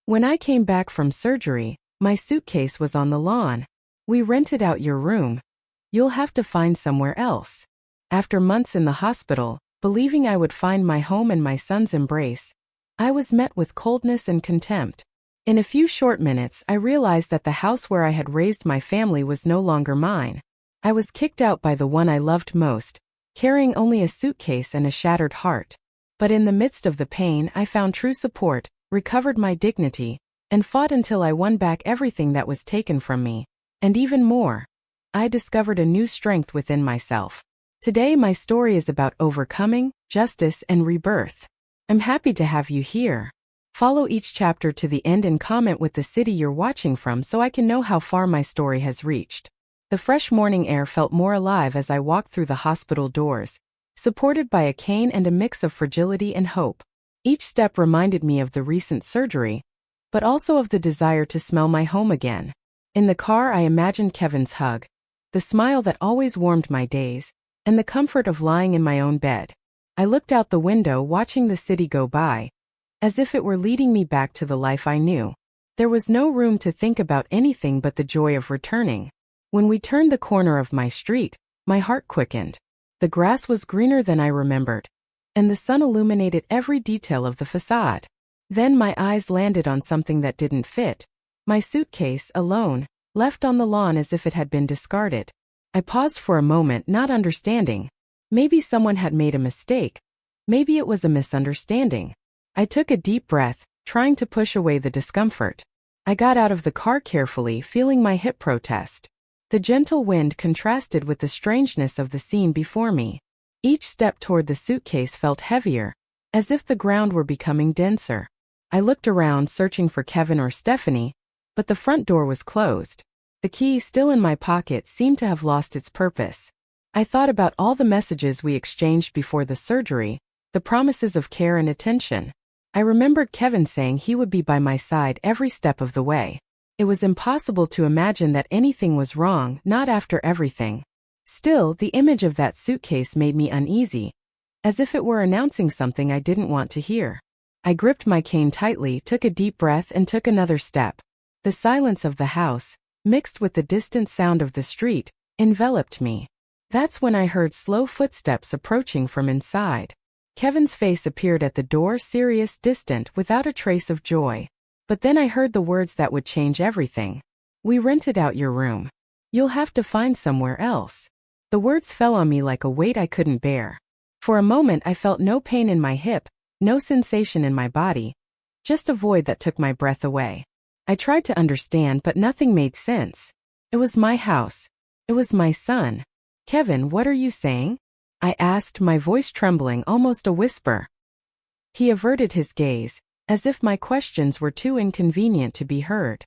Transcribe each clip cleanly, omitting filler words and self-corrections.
When I came back from surgery, my suitcase was on the lawn. "We rented out your room. You'll have to find somewhere else." After months in the hospital, believing I would find my home and my son's embrace, I was met with coldness and contempt. In a few short minutes, I realized that the house where I had raised my family was no longer mine. I was kicked out by the one I loved most, carrying only a suitcase and a shattered heart. But in the midst of the pain, I found true support, recovered my dignity, and fought until I won back everything that was taken from me. And even more, I discovered a new strength within myself. Today, my story is about overcoming, justice, and rebirth. I'm happy to have you here. Follow each chapter to the end and comment with the city you're watching from so I can know how far my story has reached. The fresh morning air felt more alive as I walked through the hospital doors, supported by a cane and a mix of fragility and hope. Each step reminded me of the recent surgery, but also of the desire to smell my home again. In the car, I imagined Kevin's hug, the smile that always warmed my days, and the comfort of lying in my own bed. I looked out the window, watching the city go by, as if it were leading me back to the life I knew. There was no room to think about anything but the joy of returning. When we turned the corner of my street, my heart quickened. The grass was greener than I remembered, and the sun illuminated every detail of the facade. Then my eyes landed on something that didn't fit. My suitcase, alone, left on the lawn as if it had been discarded. I paused for a moment, not understanding. Maybe someone had made a mistake. Maybe it was a misunderstanding. I took a deep breath, trying to push away the discomfort. I got out of the car carefully, feeling my hip protest. The gentle wind contrasted with the strangeness of the scene before me. Each step toward the suitcase felt heavier, as if the ground were becoming denser. I looked around, searching for Kevin or Stephanie, but the front door was closed. The key, still in my pocket, seemed to have lost its purpose. I thought about all the messages we exchanged before the surgery, the promises of care and attention. I remembered Kevin saying he would be by my side every step of the way. It was impossible to imagine that anything was wrong, not after everything. Still, the image of that suitcase made me uneasy, as if it were announcing something I didn't want to hear. I gripped my cane tightly, took a deep breath, and took another step. The silence of the house, mixed with the distant sound of the street, enveloped me. That's when I heard slow footsteps approaching from inside. Kevin's face appeared at the door, serious, distant, without a trace of joy. But then I heard the words that would change everything. "We rented out your room. You'll have to find somewhere else." The words fell on me like a weight I couldn't bear. For a moment I felt no pain in my hip, no sensation in my body, just a void that took my breath away. I tried to understand, but nothing made sense. It was my house. It was my son. "Kevin, what are you saying?" I asked, my voice trembling, almost a whisper. He averted his gaze, as if my questions were too inconvenient to be heard.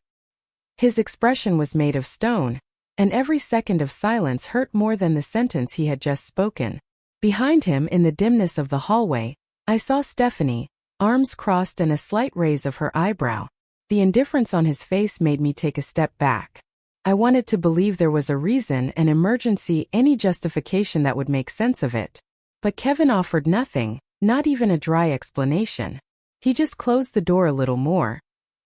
His expression was made of stone, and every second of silence hurt more than the sentence he had just spoken. Behind him, in the dimness of the hallway, I saw Stephanie, arms crossed and a slight raise of her eyebrow. The indifference on his face made me take a step back. I wanted to believe there was a reason, an emergency, any justification that would make sense of it. But Kevin offered nothing, not even a dry explanation. He just closed the door a little more,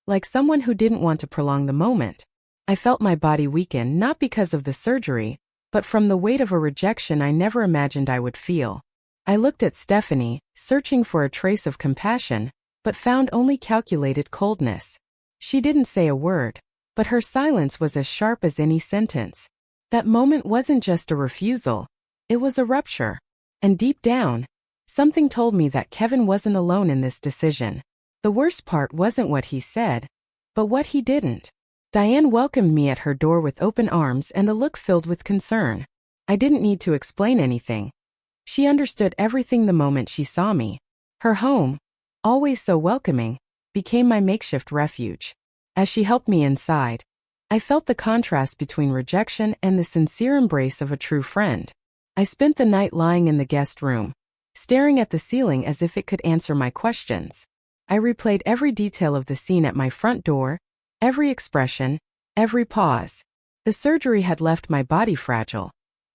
like someone who didn't want to prolong the moment. I felt my body weaken, not because of the surgery, but from the weight of a rejection I never imagined I would feel. I looked at Stephanie, searching for a trace of compassion, but found only calculated coldness. She didn't say a word, but her silence was as sharp as any sentence. That moment wasn't just a refusal, it was a rupture. And deep down, something told me that Kevin wasn't alone in this decision. The worst part wasn't what he said, but what he didn't. Diane welcomed me at her door with open arms and a look filled with concern. I didn't need to explain anything. She understood everything the moment she saw me. Her home, always so welcoming, became my makeshift refuge. As she helped me inside, I felt the contrast between rejection and the sincere embrace of a true friend. I spent the night lying in the guest room, staring at the ceiling as if it could answer my questions. I replayed every detail of the scene at my front door, every expression, every pause. The surgery had left my body fragile,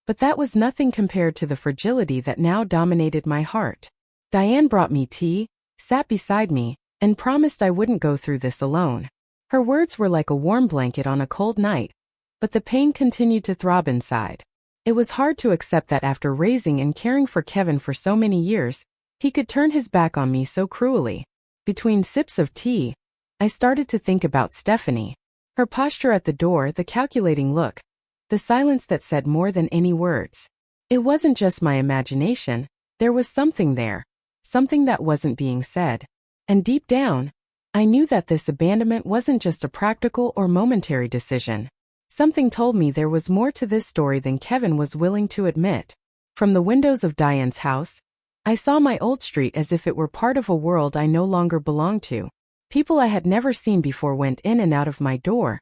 but that was nothing compared to the fragility that now dominated my heart. Diane brought me tea, sat beside me, and promised I wouldn't go through this alone. Her words were like a warm blanket on a cold night, but the pain continued to throb inside. It was hard to accept that after raising and caring for Kevin for so many years, he could turn his back on me so cruelly. Between sips of tea, I started to think about Stephanie. Her posture at the door, the calculating look, the silence that said more than any words. It wasn't just my imagination, there was something there, something that wasn't being said. And deep down, I knew that this abandonment wasn't just a practical or momentary decision. Something told me there was more to this story than Kevin was willing to admit. From the windows of Diane's house, I saw my old street as if it were part of a world I no longer belonged to. People I had never seen before went in and out of my door,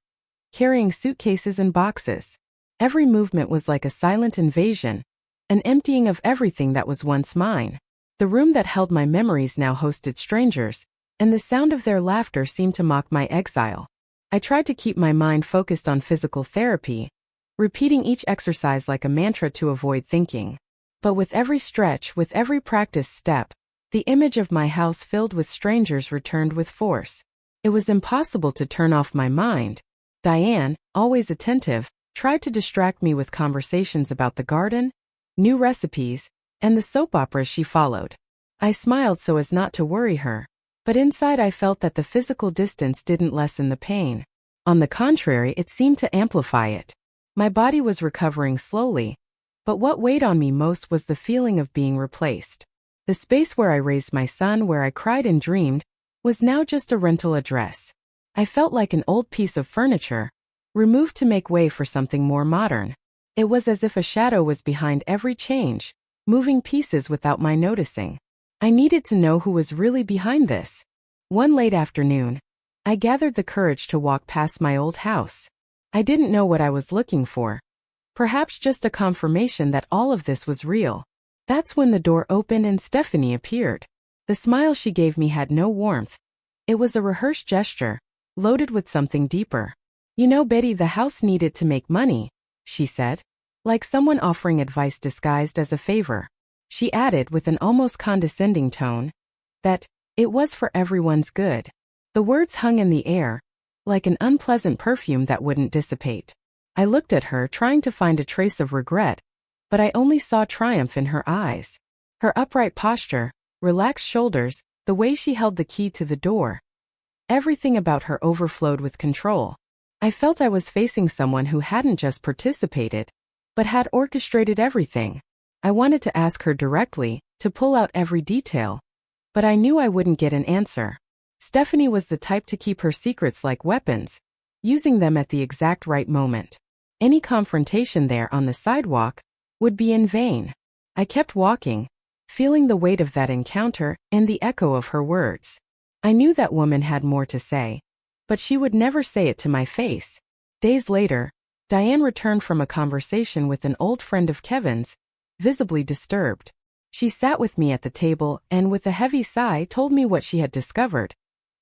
carrying suitcases and boxes. Every movement was like a silent invasion, an emptying of everything that was once mine. The room that held my memories now hosted strangers, and the sound of their laughter seemed to mock my exile. I tried to keep my mind focused on physical therapy, repeating each exercise like a mantra to avoid thinking. But with every stretch, with every practiced step, the image of my house filled with strangers returned with force. It was impossible to turn off my mind. Diane, always attentive, tried to distract me with conversations about the garden, new recipes, and the soap operas she followed. I smiled so as not to worry her, but inside I felt that the physical distance didn't lessen the pain. On the contrary, it seemed to amplify it. My body was recovering slowly, but what weighed on me most was the feeling of being replaced. The space where I raised my son, where I cried and dreamed, was now just a rental address. I felt like an old piece of furniture, removed to make way for something more modern. It was as if a shadow was behind every change, moving pieces without my noticing. I needed to know who was really behind this. One late afternoon, I gathered the courage to walk past my old house. I didn't know what I was looking for. Perhaps just a confirmation that all of this was real. That's when the door opened and Stephanie appeared. The smile she gave me had no warmth. It was a rehearsed gesture, loaded with something deeper. "You know, Betty, the house needed to make money," she said, like someone offering advice disguised as a favor. She added with an almost condescending tone that it was for everyone's good. The words hung in the air, like an unpleasant perfume that wouldn't dissipate. I looked at her, trying to find a trace of regret, but I only saw triumph in her eyes. Her upright posture, relaxed shoulders, the way she held the key to the door. Everything about her overflowed with control. I felt I was facing someone who hadn't just participated, but had orchestrated everything. I wanted to ask her directly, to pull out every detail, but I knew I wouldn't get an answer. Stephanie was the type to keep her secrets like weapons, using them at the exact right moment. Any confrontation there on the sidewalk would be in vain. I kept walking, feeling the weight of that encounter and the echo of her words. I knew that woman had more to say, but she would never say it to my face. Days later, Diane returned from a conversation with an old friend of Kevin's, visibly disturbed. She sat with me at the table and with a heavy sigh told me what she had discovered.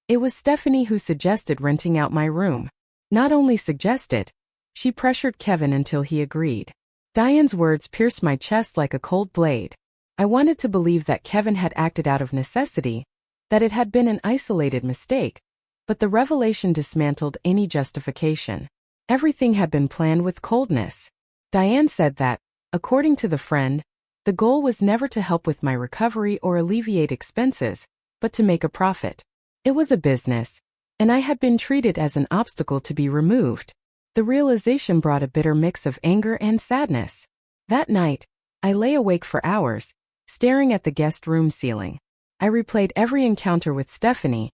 It was Stephanie who suggested renting out my room. Not only suggested, she pressured Kevin until he agreed. Diane's words pierced my chest like a cold blade. I wanted to believe that Kevin had acted out of necessity, that it had been an isolated mistake, but the revelation dismantled any justification. Everything had been planned with coldness. Diane said that, according to the friend, the goal was never to help with my recovery or alleviate expenses, but to make a profit. It was a business, and I had been treated as an obstacle to be removed. The realization brought a bitter mix of anger and sadness. That night, I lay awake for hours, staring at the guest room ceiling. I replayed every encounter with Stephanie,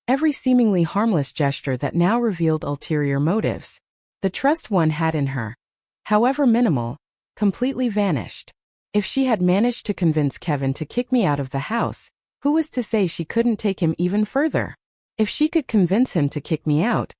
every seemingly harmless gesture that now revealed ulterior motives. The trust one had in her, however minimal, completely vanished. If she had managed to convince Kevin to kick me out of the house, who was to say she couldn't take him even further? If she could convince him to kick me out,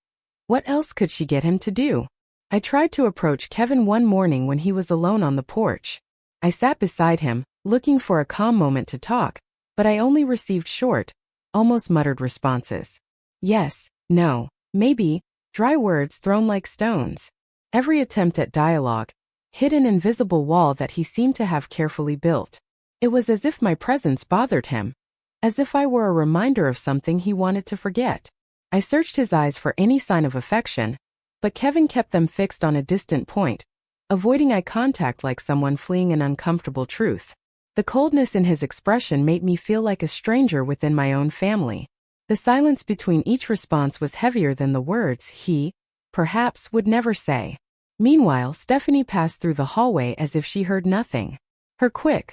what else could she get him to do? I tried to approach Kevin one morning when he was alone on the porch. I sat beside him, looking for a calm moment to talk, but I only received short, almost muttered responses. Yes, no, maybe, dry words thrown like stones. Every attempt at dialogue hid an invisible wall that he seemed to have carefully built. It was as if my presence bothered him. as if I were a reminder of something he wanted to forget. I searched his eyes for any sign of affection, but Kevin kept them fixed on a distant point, avoiding eye contact like someone fleeing an uncomfortable truth. The coldness in his expression made me feel like a stranger within my own family. The silence between each response was heavier than the words he, perhaps, would never say. Meanwhile, Stephanie passed through the hallway as if she heard nothing. Her quick,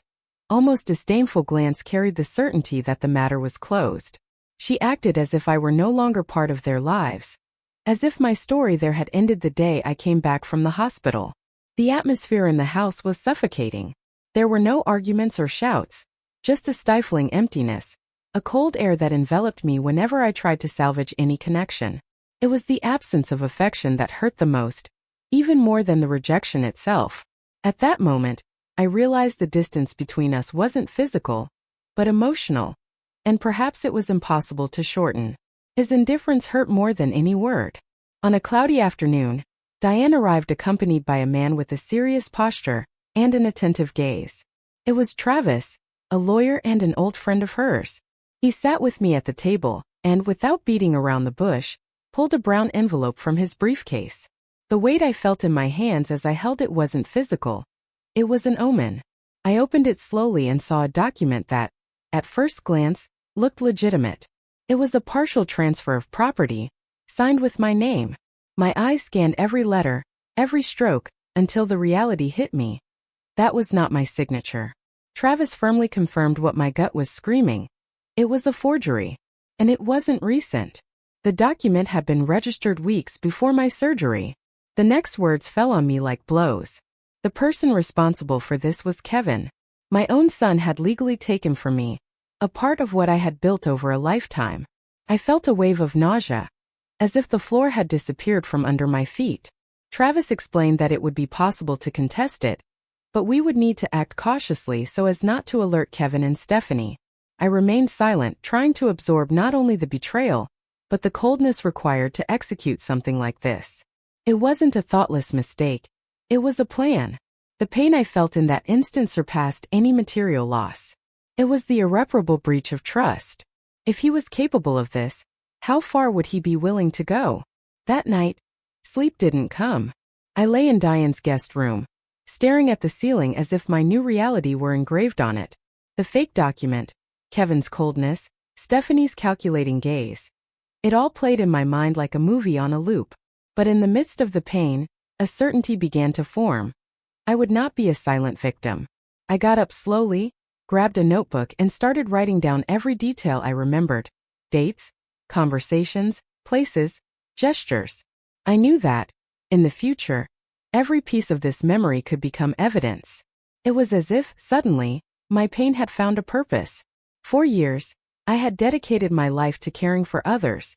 almost disdainful glance carried the certainty that the matter was closed. She acted as if I were no longer part of their lives, as if my story there had ended the day I came back from the hospital. The atmosphere in the house was suffocating. There were no arguments or shouts, just a stifling emptiness, a cold air that enveloped me whenever I tried to salvage any connection. It was the absence of affection that hurt the most, even more than the rejection itself. At that moment, I realized the distance between us wasn't physical, but emotional, and perhaps it was impossible to shorten. His indifference hurt more than any word. On a cloudy afternoon, Diane arrived accompanied by a man with a serious posture and an attentive gaze. It was Travis, a lawyer and an old friend of hers. He sat with me at the table and, without beating around the bush, pulled a brown envelope from his briefcase. The weight I felt in my hands as I held it wasn't physical. It was an omen. I opened it slowly and saw a document that, at first glance, looked legitimate. It was a partial transfer of property, signed with my name. My eyes scanned every letter, every stroke, until the reality hit me. That was not my signature. Travis firmly confirmed what my gut was screaming. It was a forgery. And it wasn't recent. The document had been registered weeks before my surgery. The next words fell on me like blows. The person responsible for this was Kevin. My own son had legally taken from me a part of what I had built over a lifetime. I felt a wave of nausea, as if the floor had disappeared from under my feet. Travis explained that it would be possible to contest it, but we would need to act cautiously so as not to alert Kevin and Stephanie. I remained silent, trying to absorb not only the betrayal, but the coldness required to execute something like this. It wasn't a thoughtless mistake. It was a plan. The pain I felt in that instant surpassed any material loss. It was the irreparable breach of trust. If he was capable of this, how far would he be willing to go? That night, sleep didn't come. I lay in Diane's guest room, staring at the ceiling as if my new reality were engraved on it. The fake document, Kevin's coldness, Stephanie's calculating gaze. It all played in my mind like a movie on a loop. But in the midst of the pain, a certainty began to form. I would not be a silent victim. I got up slowly, grabbed a notebook and started writing down every detail I remembered. Dates, conversations, places, gestures. I knew that, in the future, every piece of this memory could become evidence. It was as if, suddenly, my pain had found a purpose. For years, I had dedicated my life to caring for others,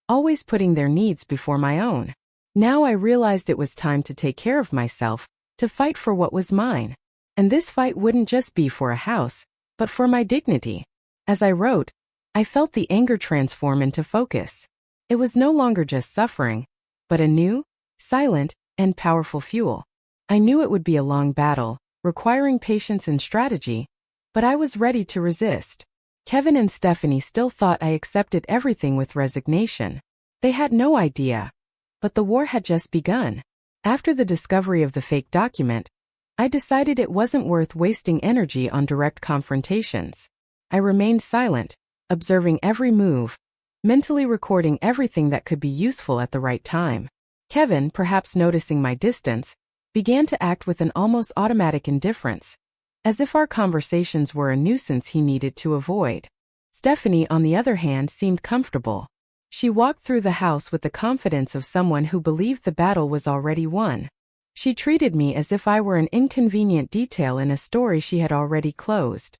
always putting their needs before my own. Now I realized it was time to take care of myself, to fight for what was mine. And this fight wouldn't just be for a house, but for my dignity. As I wrote, I felt the anger transform into focus. It was no longer just suffering, but a new, silent, and powerful fuel. I knew it would be a long battle, requiring patience and strategy, but I was ready to resist. Kevin and Stephanie still thought I accepted everything with resignation. They had no idea. But the war had just begun. After the discovery of the fake document, I decided it wasn't worth wasting energy on direct confrontations. I remained silent, observing every move, mentally recording everything that could be useful at the right time. Kevin, perhaps noticing my distance, began to act with an almost automatic indifference, as if our conversations were a nuisance he needed to avoid. Stephanie, on the other hand, seemed comfortable. She walked through the house with the confidence of someone who believed the battle was already won. She treated me as if I were an inconvenient detail in a story she had already closed.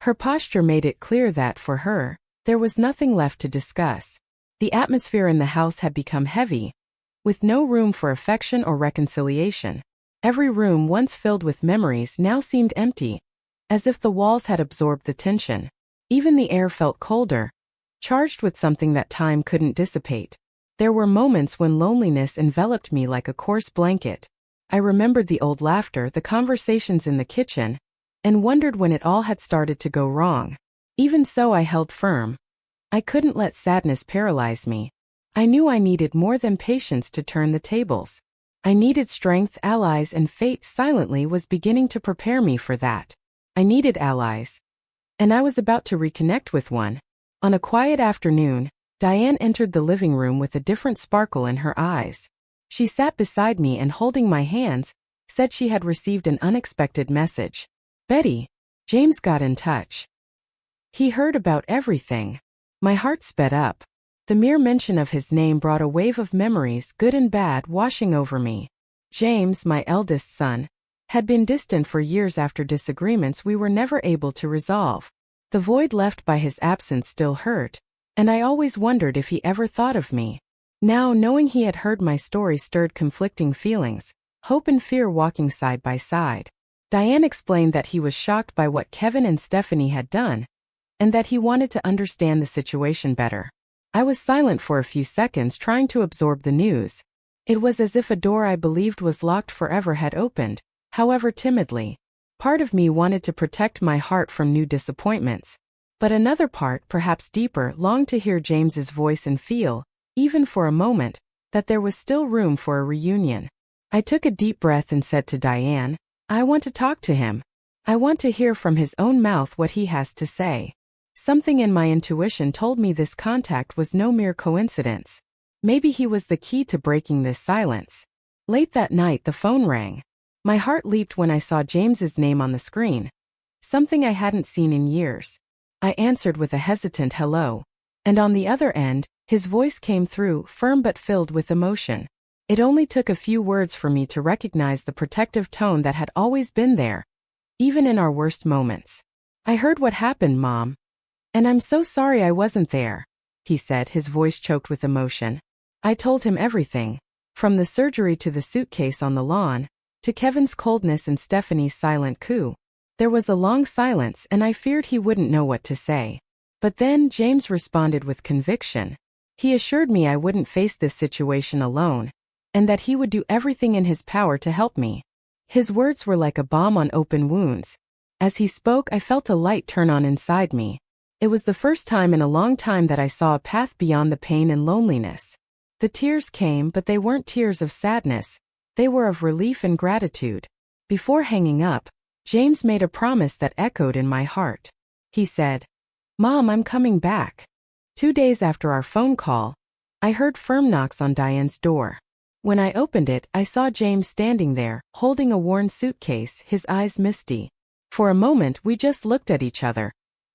Her posture made it clear that, for her, there was nothing left to discuss. The atmosphere in the house had become heavy, with no room for affection or reconciliation. Every room once filled with memories now seemed empty, as if the walls had absorbed the tension. Even the air felt colder, charged with something that time couldn't dissipate. There were moments when loneliness enveloped me like a coarse blanket. I remembered the old laughter, the conversations in the kitchen, and wondered when it all had started to go wrong. Even so, I held firm. I couldn't let sadness paralyze me. I knew I needed more than patience to turn the tables. I needed strength, allies, and fate silently was beginning to prepare me for that. I needed allies. And I was about to reconnect with one. On a quiet afternoon, Diane entered the living room with a different sparkle in her eyes. She sat beside me and, holding my hands, said she had received an unexpected message. "Betty, James got in touch. He heard about everything." My heart sped up. The mere mention of his name brought a wave of memories, good and bad, washing over me. James, my eldest son, had been distant for years after disagreements we were never able to resolve. The void left by his absence still hurt, and I always wondered if he ever thought of me. Now, knowing he had heard my story stirred conflicting feelings, hope and fear walking side by side. Diane explained that he was shocked by what Kevin and Stephanie had done, and that he wanted to understand the situation better. I was silent for a few seconds, trying to absorb the news. It was as if a door I believed was locked forever had opened, however timidly. Part of me wanted to protect my heart from new disappointments, but another part, perhaps deeper, longed to hear James's voice and feel, even for a moment, that there was still room for a reunion. I took a deep breath and said to Diane, "I want to talk to him. I want to hear from his own mouth what he has to say." Something in my intuition told me this contact was no mere coincidence. Maybe he was the key to breaking this silence. Late that night, the phone rang. My heart leaped when I saw James's name on the screen, something I hadn't seen in years. I answered with a hesitant hello, and on the other end, his voice came through, firm but filled with emotion. It only took a few words for me to recognize the protective tone that had always been there, even in our worst moments. "I heard what happened, Mom. And I'm so sorry I wasn't there," he said, his voice choked with emotion. I told him everything, from the surgery to the suitcase on the lawn, to Kevin's coldness and Stephanie's silent coup. There was a long silence, and I feared he wouldn't know what to say. But then James responded with conviction. He assured me I wouldn't face this situation alone, and that he would do everything in his power to help me. His words were like a balm on open wounds. As he spoke, I felt a light turn on inside me. It was the first time in a long time that I saw a path beyond the pain and loneliness. The tears came, but they weren't tears of sadness. They were of relief and gratitude. Before hanging up, James made a promise that echoed in my heart. He said, "Mom, I'm coming back." 2 days after our phone call, I heard firm knocks on Diane's door. When I opened it, I saw James standing there, holding a worn suitcase, his eyes misty. For a moment, we just looked at each other,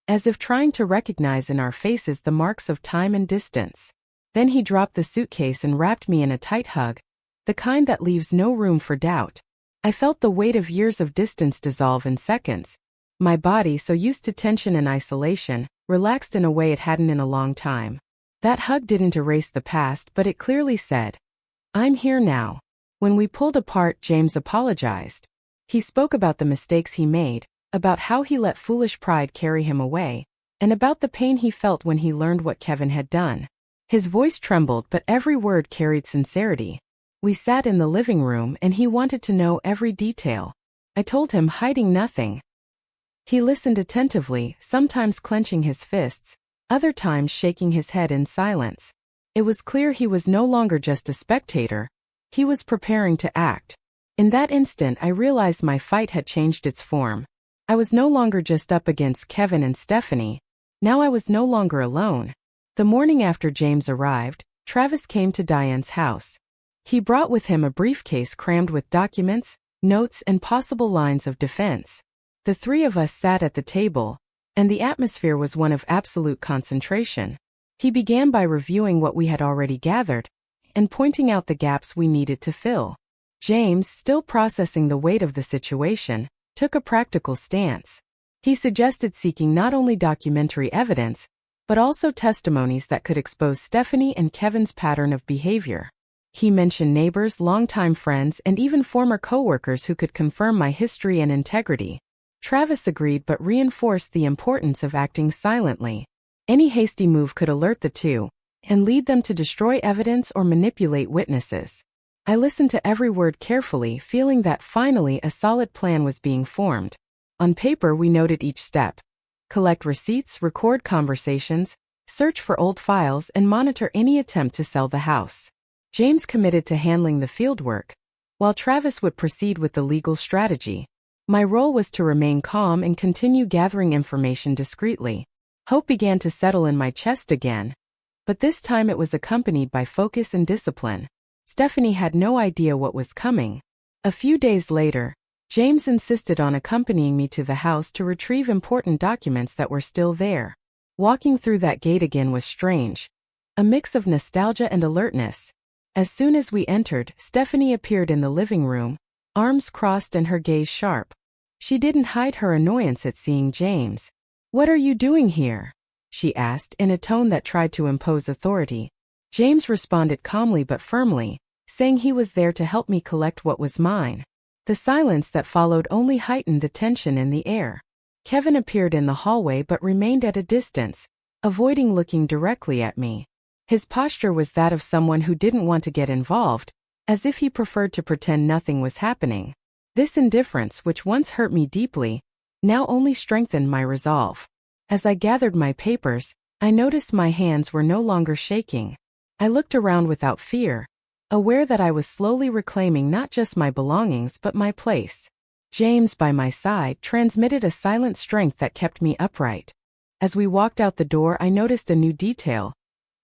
as if trying to recognize in our faces the marks of time and distance. Then he dropped the suitcase and wrapped me in a tight hug, the kind that leaves no room for doubt. I felt the weight of years of distance dissolve in seconds. My body, so used to tension and isolation, relaxed in a way it hadn't in a long time. That hug didn't erase the past, but it clearly said, "I'm here now." When we pulled apart, James apologized. He spoke about the mistakes he made, about how he let foolish pride carry him away, and about the pain he felt when he learned what Kevin had done. His voice trembled, but every word carried sincerity. We sat in the living room, and he wanted to know every detail. I told him, hiding nothing. He listened attentively, sometimes clenching his fists, other times shaking his head in silence. It was clear he was no longer just a spectator. He was preparing to act. In that instant, I realized my fight had changed its form. I was no longer just up against Kevin and Stephanie. Now I was no longer alone. The morning after James arrived, Travis came to Diane's house. He brought with him a briefcase crammed with documents, notes, and possible lines of defense. The three of us sat at the table, and the atmosphere was one of absolute concentration. He began by reviewing what we had already gathered, and pointing out the gaps we needed to fill. James, still processing the weight of the situation, took a practical stance. He suggested seeking not only documentary evidence, but also testimonies that could expose Stephanie and Kevin's pattern of behavior. He mentioned neighbors, longtime friends, and even former co-workers who could confirm my history and integrity. Travis agreed but reinforced the importance of acting silently. Any hasty move could alert the two, and lead them to destroy evidence or manipulate witnesses. I listened to every word carefully, feeling that finally a solid plan was being formed. On paper, we noted each step, collect receipts, record conversations, search for old files, and monitor any attempt to sell the house. James committed to handling the fieldwork, while Travis would proceed with the legal strategy. My role was to remain calm and continue gathering information discreetly. Hope began to settle in my chest again, but this time it was accompanied by focus and discipline. Stephanie had no idea what was coming. A few days later, James insisted on accompanying me to the house to retrieve important documents that were still there. Walking through that gate again was strange, a mix of nostalgia and alertness. As soon as we entered, Stephanie appeared in the living room, arms crossed and her gaze sharp. She didn't hide her annoyance at seeing James. "What are you doing here?" she asked in a tone that tried to impose authority. James responded calmly but firmly, saying he was there to help me collect what was mine. The silence that followed only heightened the tension in the air. Kevin appeared in the hallway but remained at a distance, avoiding looking directly at me. His posture was that of someone who didn't want to get involved, as if he preferred to pretend nothing was happening. This indifference, which once hurt me deeply, now only strengthened my resolve. As I gathered my papers, I noticed my hands were no longer shaking. I looked around without fear, aware that I was slowly reclaiming not just my belongings but my place. James, by my side, transmitted a silent strength that kept me upright. As we walked out the door, I noticed a new detail.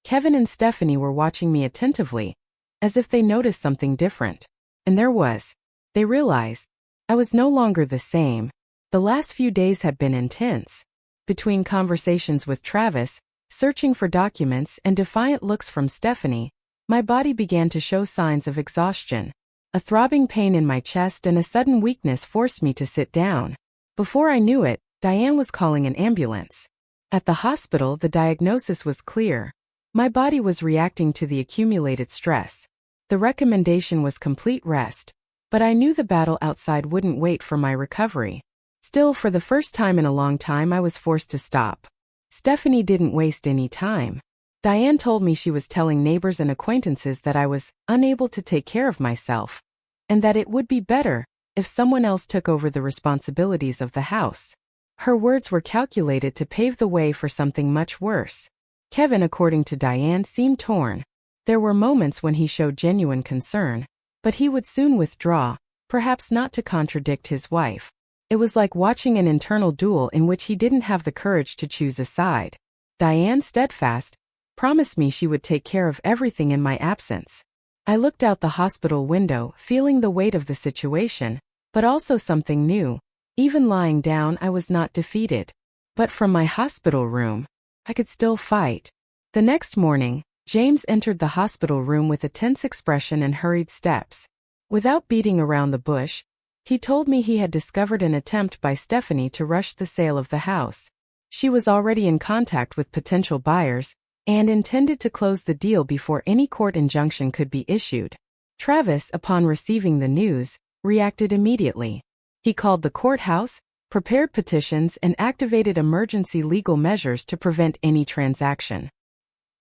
Kevin and Stephanie were watching me attentively, as if they noticed something different. And there was. They realized I was no longer the same. The last few days had been intense. Between conversations with Travis, searching for documents, and defiant looks from Stephanie, my body began to show signs of exhaustion. A throbbing pain in my chest and a sudden weakness forced me to sit down. Before I knew it, Diane was calling an ambulance. At the hospital, the diagnosis was clear. My body was reacting to the accumulated stress. The recommendation was complete rest, but I knew the battle outside wouldn't wait for my recovery. Still, for the first time in a long time, I was forced to stop. Stephanie didn't waste any time. Diane told me she was telling neighbors and acquaintances that I was unable to take care of myself, and that it would be better if someone else took over the responsibilities of the house. Her words were calculated to pave the way for something much worse. Kevin, according to Diane, seemed torn. There were moments when he showed genuine concern, but he would soon withdraw, perhaps not to contradict his wife. It was like watching an internal duel in which he didn't have the courage to choose a side. Diane, steadfast, promised me she would take care of everything in my absence. I looked out the hospital window, feeling the weight of the situation, but also something new. Even lying down, I was not defeated. But from my hospital room, I could still fight. The next morning, James entered the hospital room with a tense expression and hurried steps. Without beating around the bush, he told me he had discovered an attempt by Stephanie to rush the sale of the house. She was already in contact with potential buyers and intended to close the deal before any court injunction could be issued. Travis, upon receiving the news, reacted immediately. He called the courthouse, prepared petitions, and activated emergency legal measures to prevent any transaction.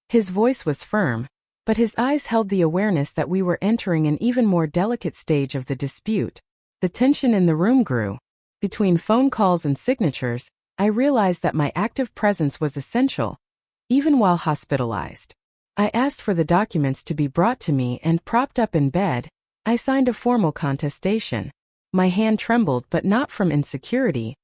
His voice was firm, but his eyes held the awareness that we were entering an even more delicate stage of the dispute. The tension in the room grew. Between phone calls and signatures, I realized that my active presence was essential, even while hospitalized. I asked for the documents to be brought to me and, propped up in bed, I signed a formal contestation. My hand trembled, but not from insecurity.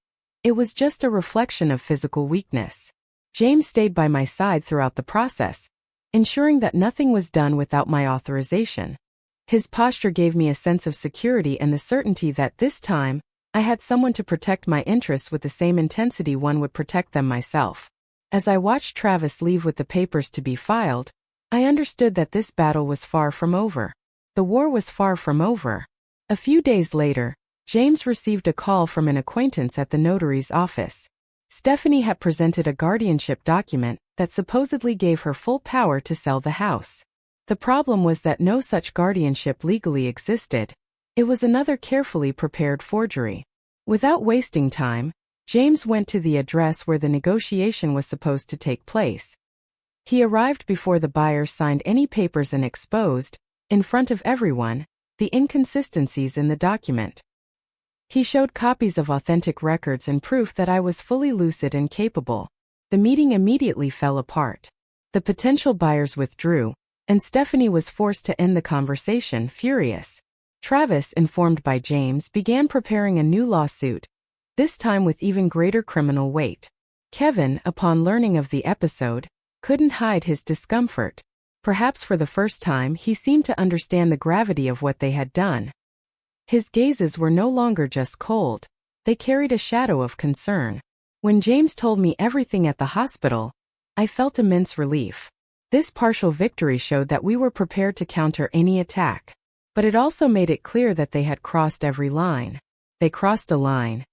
It was just a reflection of physical weakness. James stayed by my side throughout the process, ensuring that nothing was done without my authorization. His posture gave me a sense of security and the certainty that this time, I had someone to protect my interests with the same intensity one would protect them myself. As I watched Travis leave with the papers to be filed, I understood that this battle was far from over. The war was far from over. A few days later, James received a call from an acquaintance at the notary's office. Stephanie had presented a guardianship document that supposedly gave her full power to sell the house. The problem was that no such guardianship legally existed. It was another carefully prepared forgery. Without wasting time, James went to the address where the negotiation was supposed to take place. He arrived before the buyers signed any papers and exposed, in front of everyone, the inconsistencies in the document. He showed copies of authentic records and proof that I was fully lucid and capable. The meeting immediately fell apart. The potential buyers withdrew, and Stephanie was forced to end the conversation, furious. Travis, informed by James, began preparing a new lawsuit, this time with even greater criminal weight. Kevin, upon learning of the episode, couldn't hide his discomfort. Perhaps for the first time he seemed to understand the gravity of what they had done. His gazes were no longer just cold, they carried a shadow of concern. When James told me everything at the hospital, I felt immense relief. This partial victory showed that we were prepared to counter any attack. But it also made it clear that they had crossed every line. They crossed a line.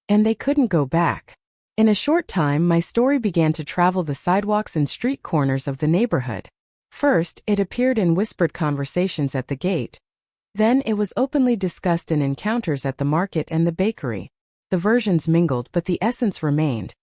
And they couldn't go back. In a short time, my story began to travel the sidewalks and street corners of the neighborhood. First, it appeared in whispered conversations at the gate. Then it was openly discussed in encounters at the market and the bakery. The versions mingled, but the essence remained.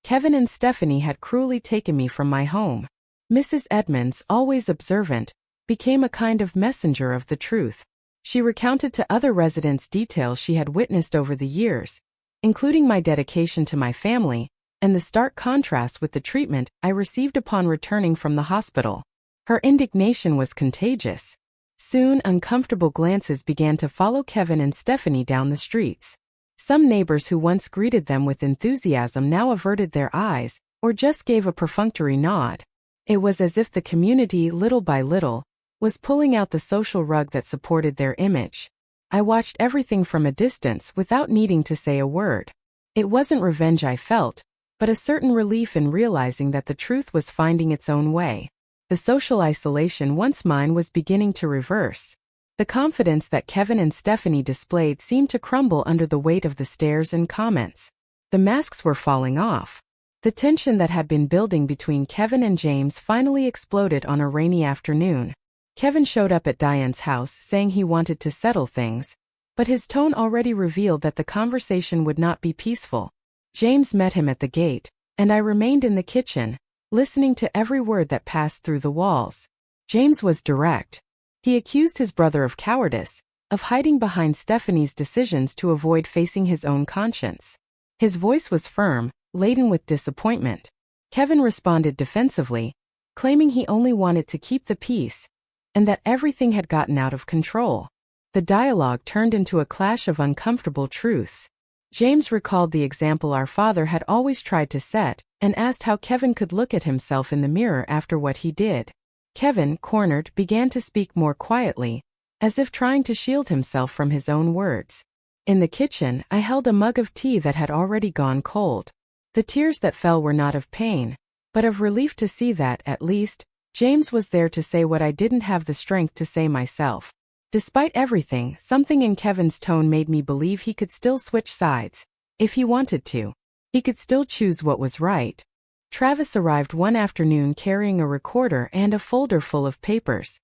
Kevin and Stephanie had cruelly taken me from my home. Mrs. Edmonds, always observant, became a kind of messenger of the truth. She recounted to other residents details she had witnessed over the years, including my dedication to my family, and the stark contrast with the treatment I received upon returning from the hospital. Her indignation was contagious. Soon, uncomfortable glances began to follow Kevin and Stephanie down the streets. Some neighbors who once greeted them with enthusiasm now averted their eyes, or just gave a perfunctory nod. It was as if the community, little by little, was pulling out the social rug that supported their image. I watched everything from a distance without needing to say a word. It wasn't revenge I felt, but a certain relief in realizing that the truth was finding its own way. The social isolation once mine was beginning to reverse. The confidence that Kevin and Stephanie displayed seemed to crumble under the weight of the stares and comments. The masks were falling off. The tension that had been building between Kevin and James finally exploded on a rainy afternoon. Kevin showed up at Diane's house saying he wanted to settle things, but his tone already revealed that the conversation would not be peaceful. James met him at the gate, and I remained in the kitchen, listening to every word that passed through the walls. James was direct. He accused his brother of cowardice, of hiding behind Stephanie's decisions to avoid facing his own conscience. His voice was firm, laden with disappointment. Kevin responded defensively, claiming he only wanted to keep the peace, and that everything had gotten out of control. The dialogue turned into a clash of uncomfortable truths. James recalled the example our father had always tried to set, and asked how Kevin could look at himself in the mirror after what he did. Kevin, cornered, began to speak more quietly, as if trying to shield himself from his own words. In the kitchen, I held a mug of tea that had already gone cold. The tears that fell were not of pain, but of relief to see that, at least, James was there to say what I didn't have the strength to say myself. Despite everything, something in Kevin's tone made me believe he could still switch sides. If he wanted to. He could still choose what was right. Travis arrived one afternoon carrying a recorder and a folder full of papers.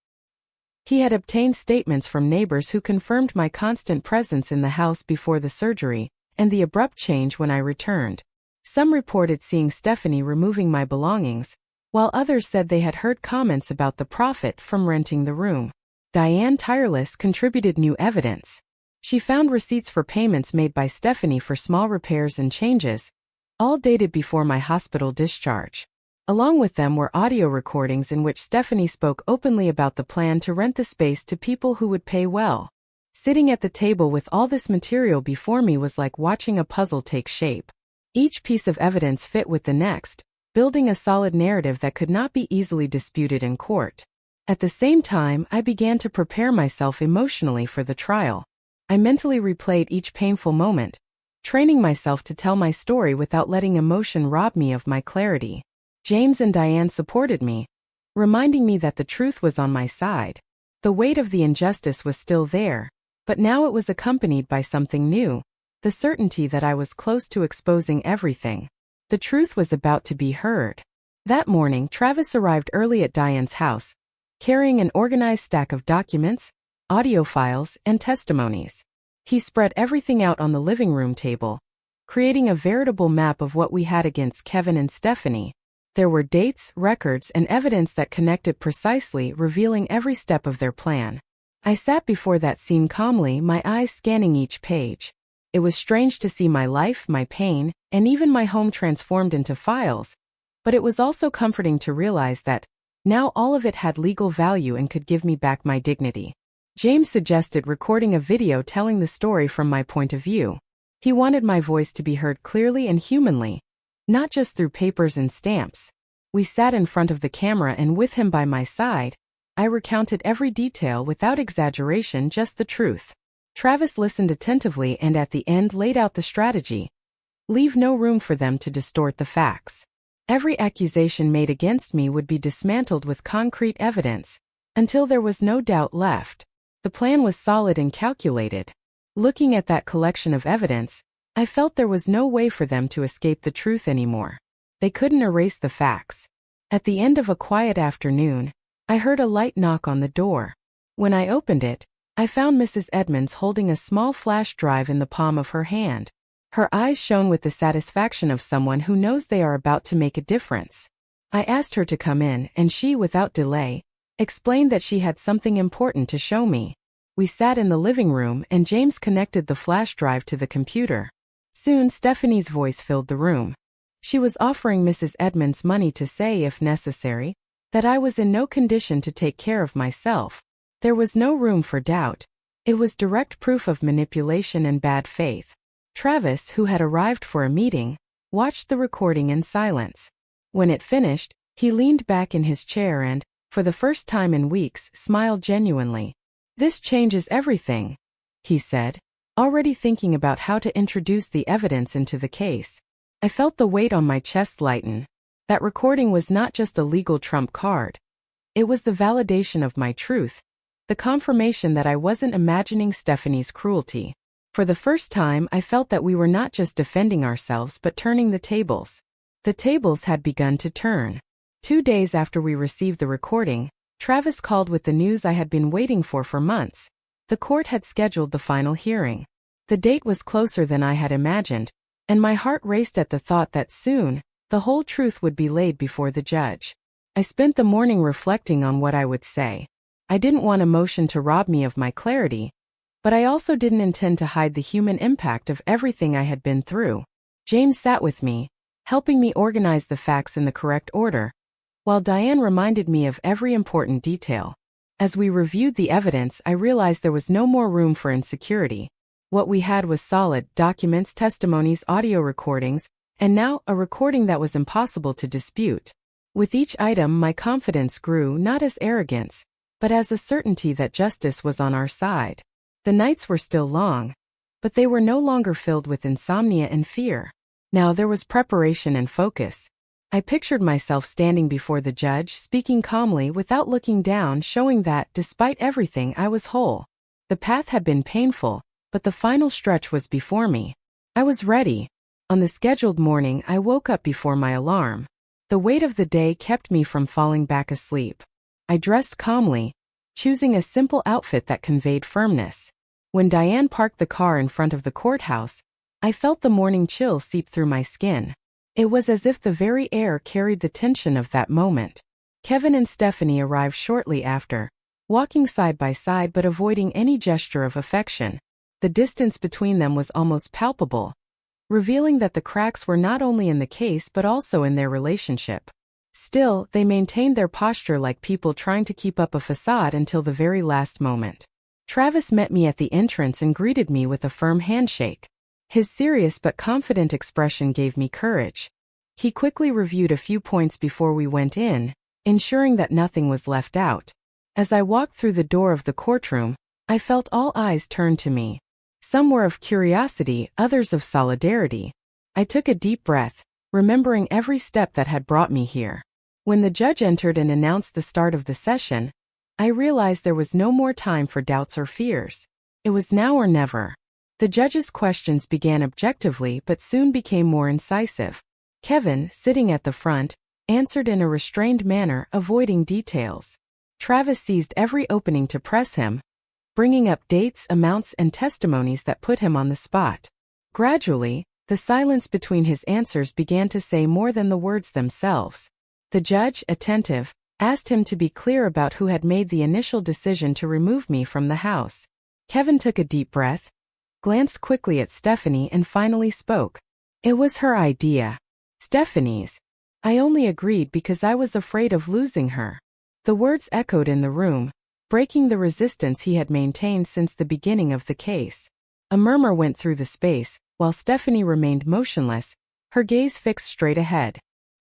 He had obtained statements from neighbors who confirmed my constant presence in the house before the surgery, and the abrupt change when I returned. Some reported seeing Stephanie removing my belongings, while others said they had heard comments about the profit from renting the room. Diane, tireless, contributed new evidence. She found receipts for payments made by Stephanie for small repairs and changes, all dated before my hospital discharge. Along with them were audio recordings in which Stephanie spoke openly about the plan to rent the space to people who would pay well. Sitting at the table with all this material before me was like watching a puzzle take shape. Each piece of evidence fit with the next, building a solid narrative that could not be easily disputed in court. At the same time, I began to prepare myself emotionally for the trial. I mentally replayed each painful moment, training myself to tell my story without letting emotion rob me of my clarity. James and Diane supported me, reminding me that the truth was on my side. The weight of the injustice was still there, but now it was accompanied by something new, the certainty that I was close to exposing everything. The truth was about to be heard. That morning, Travis arrived early at Diane's house, carrying an organized stack of documents, audio files, and testimonies. He spread everything out on the living room table, creating a veritable map of what we had against Kevin and Stephanie. There were dates, records, and evidence that connected precisely, revealing every step of their plan. I sat before that scene calmly, my eyes scanning each page. It was strange to see my life, my pain, and even my home transformed into files, but it was also comforting to realize that now all of it had legal value and could give me back my dignity. James suggested recording a video telling the story from my point of view. He wanted my voice to be heard clearly and humanly, not just through papers and stamps. We sat in front of the camera, and with him by my side, I recounted every detail without exaggeration, just the truth. Travis listened attentively and at the end laid out the strategy. Leave no room for them to distort the facts. Every accusation made against me would be dismantled with concrete evidence, until there was no doubt left. The plan was solid and calculated. Looking at that collection of evidence, I felt there was no way for them to escape the truth anymore. They couldn't erase the facts. At the end of a quiet afternoon, I heard a light knock on the door. When I opened it, I found Mrs. Edmonds holding a small flash drive in the palm of her hand. Her eyes shone with the satisfaction of someone who knows they are about to make a difference. I asked her to come in, and she, without delay, explained that she had something important to show me. We sat in the living room, and James connected the flash drive to the computer. Soon Stephanie's voice filled the room. She was offering Mrs. Edmonds money to say, if necessary, that I was in no condition to take care of myself. There was no room for doubt. It was direct proof of manipulation and bad faith. Travis, who had arrived for a meeting, watched the recording in silence. When it finished, he leaned back in his chair and, for the first time in weeks, smiled genuinely. "This changes everything," he said, already thinking about how to introduce the evidence into the case. I felt the weight on my chest lighten. That recording was not just a legal trump card. It was the validation of my truth, the confirmation that I wasn't imagining Stephanie's cruelty. For the first time, I felt that we were not just defending ourselves but turning the tables. The tables had begun to turn. 2 days after we received the recording, Travis called with the news I had been waiting for months. The court had scheduled the final hearing. The date was closer than I had imagined, and my heart raced at the thought that soon, the whole truth would be laid before the judge. I spent the morning reflecting on what I would say. I didn't want emotion to rob me of my clarity, but I also didn't intend to hide the human impact of everything I had been through. James sat with me, helping me organize the facts in the correct order, while Diane reminded me of every important detail. As we reviewed the evidence, I realized there was no more room for insecurity. What we had was solid documents, testimonies, audio recordings, and now a recording that was impossible to dispute. With each item, my confidence grew, not as arrogance, but as a certainty that justice was on our side. The nights were still long, but they were no longer filled with insomnia and fear. Now there was preparation and focus. I pictured myself standing before the judge, speaking calmly without looking down, showing that, despite everything, I was whole. The path had been painful, but the final stretch was before me. I was ready. On the scheduled morning, I woke up before my alarm. The weight of the day kept me from falling back asleep. I dressed calmly, choosing a simple outfit that conveyed firmness. When Diane parked the car in front of the courthouse, I felt the morning chill seep through my skin. It was as if the very air carried the tension of that moment. Kevin and Stephanie arrived shortly after, walking side by side but avoiding any gesture of affection. The distance between them was almost palpable, revealing that the cracks were not only in the case but also in their relationship. Still, they maintained their posture like people trying to keep up a facade until the very last moment. Travis met me at the entrance and greeted me with a firm handshake. His serious but confident expression gave me courage. He quickly reviewed a few points before we went in, ensuring that nothing was left out. As I walked through the door of the courtroom, I felt all eyes turned to me. Some were of curiosity, others of solidarity. I took a deep breath, remembering every step that had brought me here. When the judge entered and announced the start of the session, I realized there was no more time for doubts or fears. It was now or never. The judge's questions began objectively but soon became more incisive. Kevin, sitting at the front, answered in a restrained manner, avoiding details. Travis seized every opening to press him, bringing up dates, amounts, and testimonies that put him on the spot. Gradually, the silence between his answers began to say more than the words themselves. The judge, attentive, asked him to be clear about who had made the initial decision to remove me from the house. Kevin took a deep breath, glanced quickly at Stephanie and finally spoke. It was her idea. Stephanie's. I only agreed because I was afraid of losing her. The words echoed in the room, breaking the resistance he had maintained since the beginning of the case. A murmur went through the space, while Stephanie remained motionless, her gaze fixed straight ahead.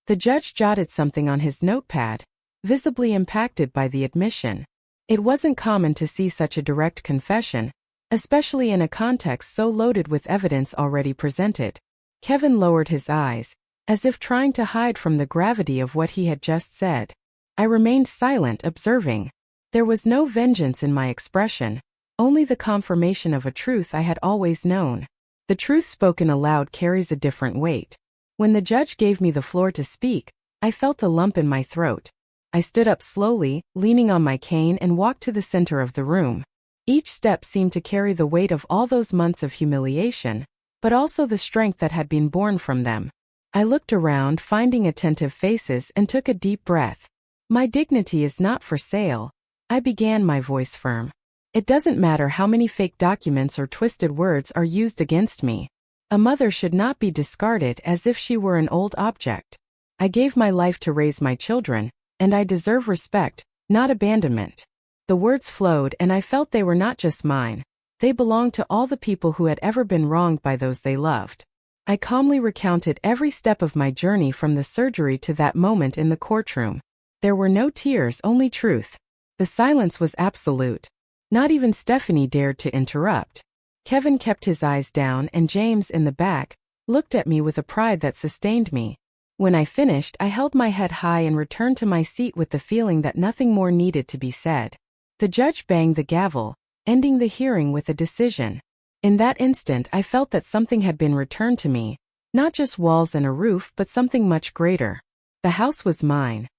The judge jotted something on his notepad, visibly impacted by the admission. It wasn't common to see such a direct confession, especially in a context so loaded with evidence already presented. Kevin lowered his eyes, as if trying to hide from the gravity of what he had just said. I remained silent, observing. There was no vengeance in my expression, only the confirmation of a truth I had always known. The truth spoken aloud carries a different weight. When the judge gave me the floor to speak, I felt a lump in my throat. I stood up slowly, leaning on my cane, and walked to the center of the room. Each step seemed to carry the weight of all those months of humiliation, but also the strength that had been born from them. I looked around, finding attentive faces, and took a deep breath. My dignity is not for sale. I began, my voice firm. It doesn't matter how many fake documents or twisted words are used against me. A mother should not be discarded as if she were an old object. I gave my life to raise my children, and I deserve respect, not abandonment. The words flowed, and I felt they were not just mine. They belonged to all the people who had ever been wronged by those they loved. I calmly recounted every step of my journey from the surgery to that moment in the courtroom. There were no tears, only truth. The silence was absolute. Not even Stephanie dared to interrupt. Kevin kept his eyes down, and James, in the back, looked at me with a pride that sustained me. When I finished, I held my head high and returned to my seat with the feeling that nothing more needed to be said. The judge banged the gavel, ending the hearing with a decision. In that instant, I felt that something had been returned to me, not just walls and a roof, but something much greater. The house was mine.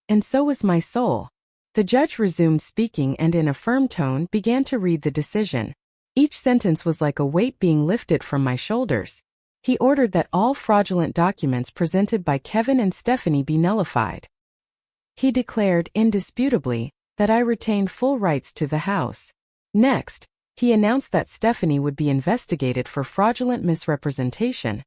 And so was my soul. The judge resumed speaking and in a firm tone began to read the decision. Each sentence was like a weight being lifted from my shoulders. He ordered that all fraudulent documents presented by Kevin and Stephanie be nullified. He declared, indisputably, that I retained full rights to the house. Next, he announced that Stephanie would be investigated for fraudulent misrepresentation,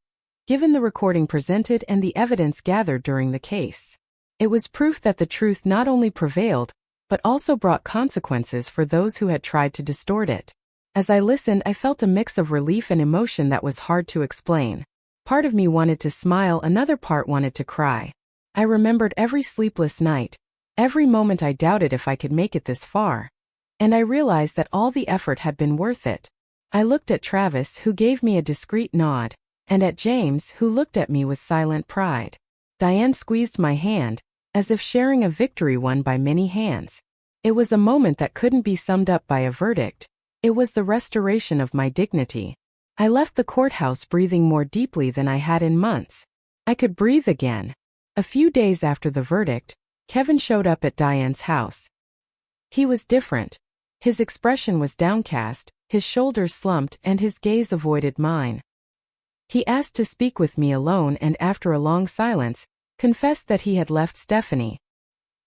given the recording presented and the evidence gathered during the case. It was proof that the truth not only prevailed, but also brought consequences for those who had tried to distort it. As I listened, I felt a mix of relief and emotion that was hard to explain. Part of me wanted to smile, another part wanted to cry. I remembered every sleepless night, every moment I doubted if I could make it this far. And I realized that all the effort had been worth it. I looked at Travis, who gave me a discreet nod, and at James, who looked at me with silent pride. Diane squeezed my hand, as if sharing a victory won by many hands. It was a moment that couldn't be summed up by a verdict. It was the restoration of my dignity. I left the courthouse breathing more deeply than I had in months. I could breathe again. A few days after the verdict, Kevin showed up at Diane's house. He was different. His expression was downcast, his shoulders slumped, and his gaze avoided mine. He asked to speak with me alone and, after a long silence, confessed that he had left Stephanie.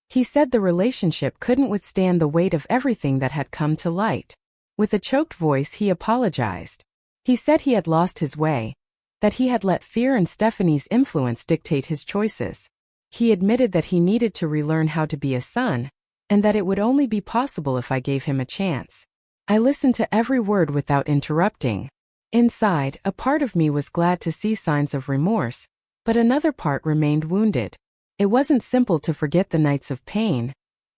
He said the relationship couldn't withstand the weight of everything that had come to light. With a choked voice, he apologized. He said he had lost his way, that he had let fear and Stephanie's influence dictate his choices. He admitted that he needed to relearn how to be a son, and that it would only be possible if I gave him a chance. I listened to every word without interrupting. Inside, a part of me was glad to see signs of remorse, but another part remained wounded. It wasn't simple to forget the nights of pain,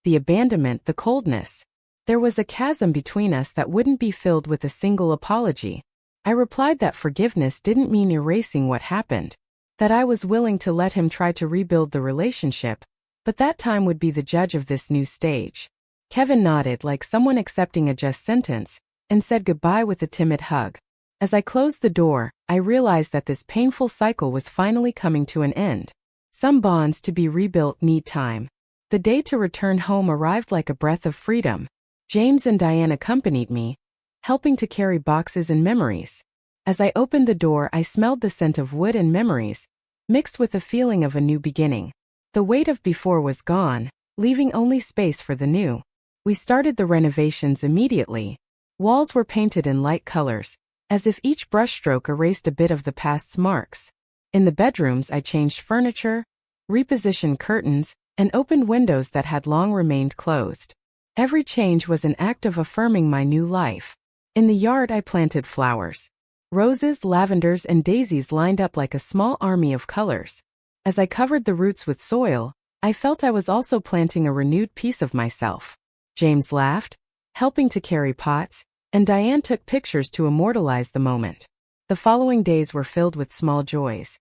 the abandonment, the coldness. There was a chasm between us that wouldn't be filled with a single apology. I replied that forgiveness didn't mean erasing what happened, that I was willing to let him try to rebuild the relationship, but that time would be the judge of this new stage. Kevin nodded like someone accepting a just sentence, and said goodbye with a timid hug. As I closed the door, I realized that this painful cycle was finally coming to an end. Some bonds to be rebuilt need time. The day to return home arrived like a breath of freedom. James and Diane accompanied me, helping to carry boxes and memories. As I opened the door, I smelled the scent of wood and memories, mixed with a feeling of a new beginning. The weight of before was gone, leaving only space for the new. We started the renovations immediately. Walls were painted in light colors, as if each brushstroke erased a bit of the past's marks. In the bedrooms, I changed furniture, repositioned curtains, and opened windows that had long remained closed. Every change was an act of affirming my new life. In the yard, I planted flowers. Roses, lavenders, and daisies lined up like a small army of colors. As I covered the roots with soil, I felt I was also planting a renewed piece of myself. James laughed, helping to carry pots, and Diane took pictures to immortalize the moment. The following days were filled with small joys.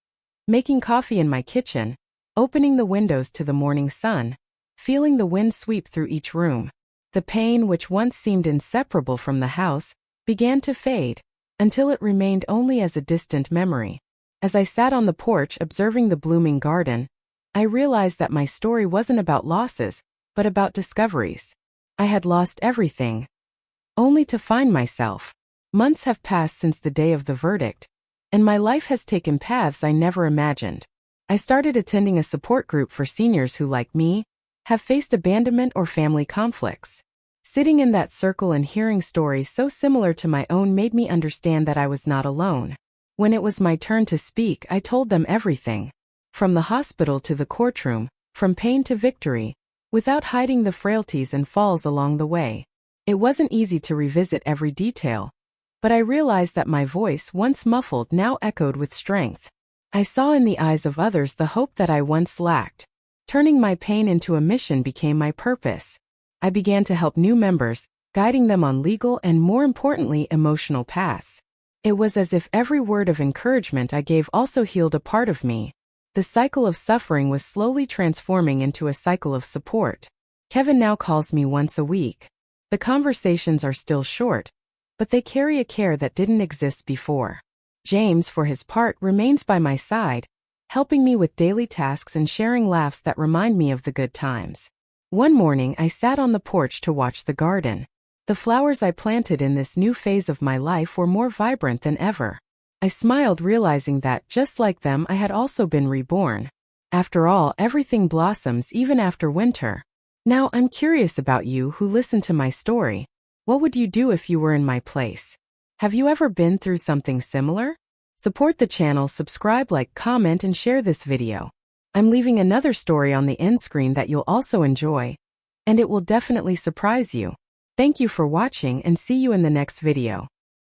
Making coffee in my kitchen, opening the windows to the morning sun, feeling the wind sweep through each room. The pain, which once seemed inseparable from the house, began to fade, until it remained only as a distant memory. As I sat on the porch observing the blooming garden, I realized that my story wasn't about losses, but about discoveries. I had lost everything, only to find myself. Months have passed since the day of the verdict, and my life has taken paths I never imagined. I started attending a support group for seniors who, like me, have faced abandonment or family conflicts. Sitting in that circle and hearing stories so similar to my own made me understand that I was not alone. When it was my turn to speak, I told them everything. From the hospital to the courtroom, from pain to victory, without hiding the frailties and falls along the way. It wasn't easy to revisit every detail, but I realized that my voice, once muffled, now echoed with strength. I saw in the eyes of others the hope that I once lacked. Turning my pain into a mission became my purpose. I began to help new members, guiding them on legal and, more importantly, emotional paths. It was as if every word of encouragement I gave also healed a part of me. The cycle of suffering was slowly transforming into a cycle of support. Kevin now calls me once a week. The conversations are still short, but they carry a care that didn't exist before. James, for his part, remains by my side, helping me with daily tasks and sharing laughs that remind me of the good times. One morning, I sat on the porch to watch the garden. The flowers I planted in this new phase of my life were more vibrant than ever. I smiled, realizing that, just like them, I had also been reborn. After all, everything blossoms even after winter. Now, I'm curious about you who listen to my story. What would you do if you were in my place? Have you ever been through something similar? Support the channel, subscribe, like, comment, and share this video. I'm leaving another story on the end screen that you'll also enjoy, and it will definitely surprise you. Thank you for watching, and see you in the next video.